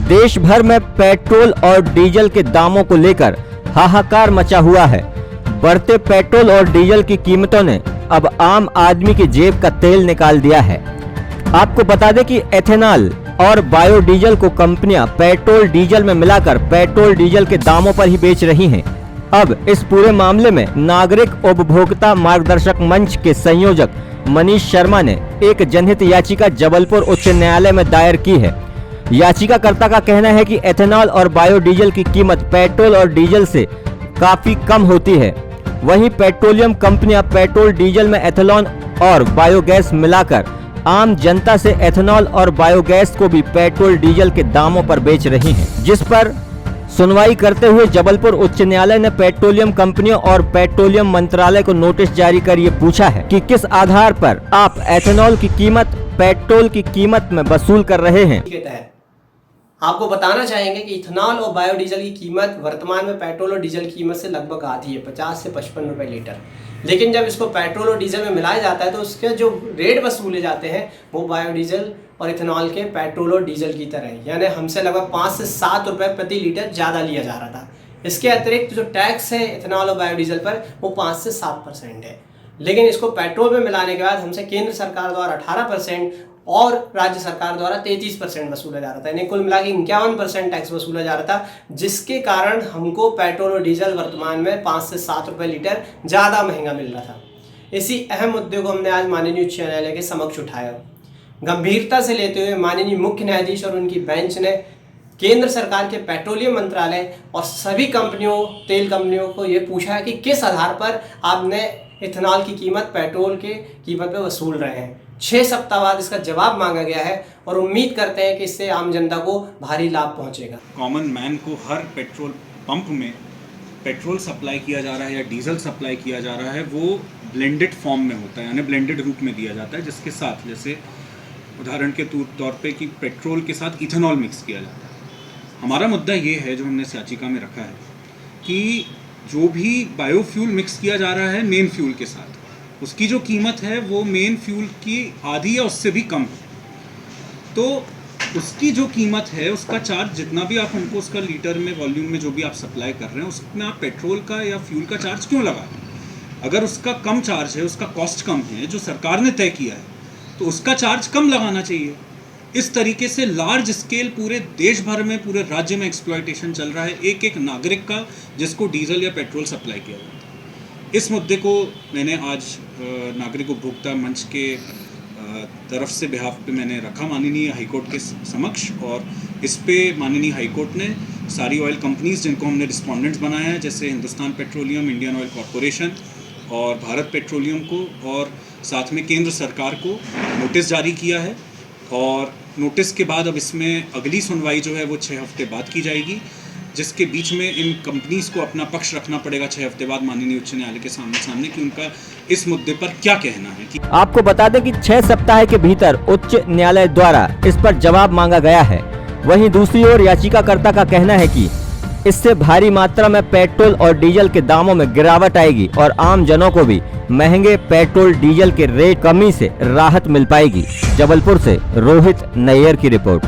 देश भर में पेट्रोल और डीजल के दामों को लेकर हाहाकार मचा हुआ है। बढ़ते पेट्रोल और डीजल की कीमतों ने अब आम आदमी की जेब का तेल निकाल दिया है। आपको बता दें कि एथेनॉल और बायोडीजल को कंपनियां पेट्रोल डीजल में मिलाकर पेट्रोल डीजल के दामों पर ही बेच रही हैं। अब इस पूरे मामले में नागरिक उपभोक्ता मार्गदर्शक मंच के संयोजक मनीष शर्मा ने एक जनहित याचिका जबलपुर उच्च न्यायालय में दायर की है। याचिकाकर्ता का कहना है कि एथेनॉल और बायोडीजल की कीमत पेट्रोल और डीजल से काफी कम होती है। वहीं पेट्रोलियम कंपनियां पेट्रोल डीजल में एथेनॉल और बायोगैस मिलाकर आम जनता से एथेनॉल और बायोगैस को भी पेट्रोल डीजल के दामों पर बेच रही हैं, जिस पर सुनवाई करते हुए जबलपुर उच्च न्यायालय ने पेट्रोलियम कंपनियों और पेट्रोलियम मंत्रालय को नोटिस जारी कर ये पूछा है कि किस आधार पर आप एथेनॉल की कीमत पेट्रोल की कीमत में वसूल कर रहे हैं। आपको बताना चाहेंगे कि इथेनॉल और बायोडीजल की कीमत वर्तमान में पेट्रोल और डीजल की कीमत से लगभग आधी है, 50 से 55 रुपए लीटर। लेकिन जब इसको पेट्रोल और डीजल में मिलाया जाता है तो उसके जो रेट वसूले जाते हैं वो बायोडीजल और इथेनॉल के पेट्रोल और डीजल की तरह है, यानी हमसे लगभग 5 से 7 रुपए प्रति लीटर ज़्यादा लिया जा रहा था। इसके अतिरिक्त जो टैक्स है इथेनॉल और बायोडीजल पर वो 5 से 7% है। लेकिन इसको पेट्रोल में मिलाने के बाद हमसे केंद्र सरकार द्वारा 18% और राज्य सरकार द्वारा 33% वसूला जा रहा था, यानी कुल मिला के 51% टैक्स वसूला जा रहा था, जिसके कारण हमको पेट्रोल और डीजल वर्तमान में 5 से 7 रुपए लीटर ज़्यादा महंगा मिल रहा था। इसी अहम मुद्दे को हमने आज माननीय उच्च न्यायालय के समक्ष उठाया। गंभीरता से लेते हुए माननीय मुख्य न्यायाधीश और उनकी बेंच ने केंद्र सरकार के पेट्रोलियम मंत्रालय और सभी कंपनियों तेल कंपनियों को ये पूछा है कि किस आधार पर आपने इथेनॉल की कीमत पेट्रोल के कीमत पे वसूल रहे हैं। 6 सप्ताह बाद इसका जवाब मांगा गया है और उम्मीद करते हैं कि इससे आम जनता को भारी लाभ पहुंचेगा। कॉमन मैन को हर पेट्रोल पंप में पेट्रोल सप्लाई किया जा रहा है या डीजल सप्लाई किया जा रहा है वो ब्लेंडेड फॉर्म में होता है, यानी ब्लेंडेड रूप में दिया जाता है, जिसके साथ जैसे उदाहरण के तौर पे कि पेट्रोल के साथ इथेनॉल मिक्स किया जाता है। हमारा मुद्दा ये है जो हमने इस याचिका में रखा है कि जो भी बायोफ्यूल मिक्स किया जा रहा है मेन फ्यूल के साथ, उसकी जो कीमत है वो मेन फ्यूल की आधी या उससे भी कम है। तो उसकी जो कीमत है उसका चार्ज जितना भी आप हमको उसका लीटर में वॉल्यूम में जो भी आप सप्लाई कर रहे हैं उसमें आप पेट्रोल का या फ्यूल का चार्ज क्यों लगा रहे हैं? अगर उसका कम चार्ज है, उसका कॉस्ट कम है जो सरकार ने तय किया है, तो उसका चार्ज कम लगाना चाहिए। इस तरीके से लार्ज स्केल पूरे देश भर में पूरे राज्य में एक्सप्लॉयटेशन चल रहा है एक एक नागरिक का जिसको डीजल या पेट्रोल सप्लाई किया जाता है। इस मुद्दे को मैंने आज नागरिक उपभोक्ता मंच के तरफ से बिहाफ पे मैंने रखा माननीय हाईकोर्ट के समक्ष, और इस पे माननीय हाईकोर्ट ने सारी ऑयल कंपनीज जिनको हमने रिस्पोंडेंट्स बनाया है जैसे Hindustan petroleum, Indian oil corporation और भारत पेट्रोलियम को और साथ में केंद्र सरकार को नोटिस जारी किया है। और नोटिस के बाद अब इसमें अगली सुनवाई जो है वो 6 हफ्ते बाद की जाएगी, जिसके बीच में इन कंपनीज को अपना पक्ष रखना पड़ेगा 6 हफ्ते बाद माननीय उच्च न्यायालय के सामने कि उनका इस मुद्दे पर क्या कहना है। कि आपको बता दें कि 6 सप्ताह के भीतर उच्च न्यायालय द्वारा इस पर जवाब मांगा गया है। वहीं दूसरी ओर याचिकाकर्ता का कहना है कि इससे भारी मात्रा में पेट्रोल और डीजल के दामों में गिरावट आएगी और आम जनों को भी महंगे पेट्रोल डीजल के रेट कमी से राहत मिल पाएगी। जबलपुर से रोहित नैयर की रिपोर्ट।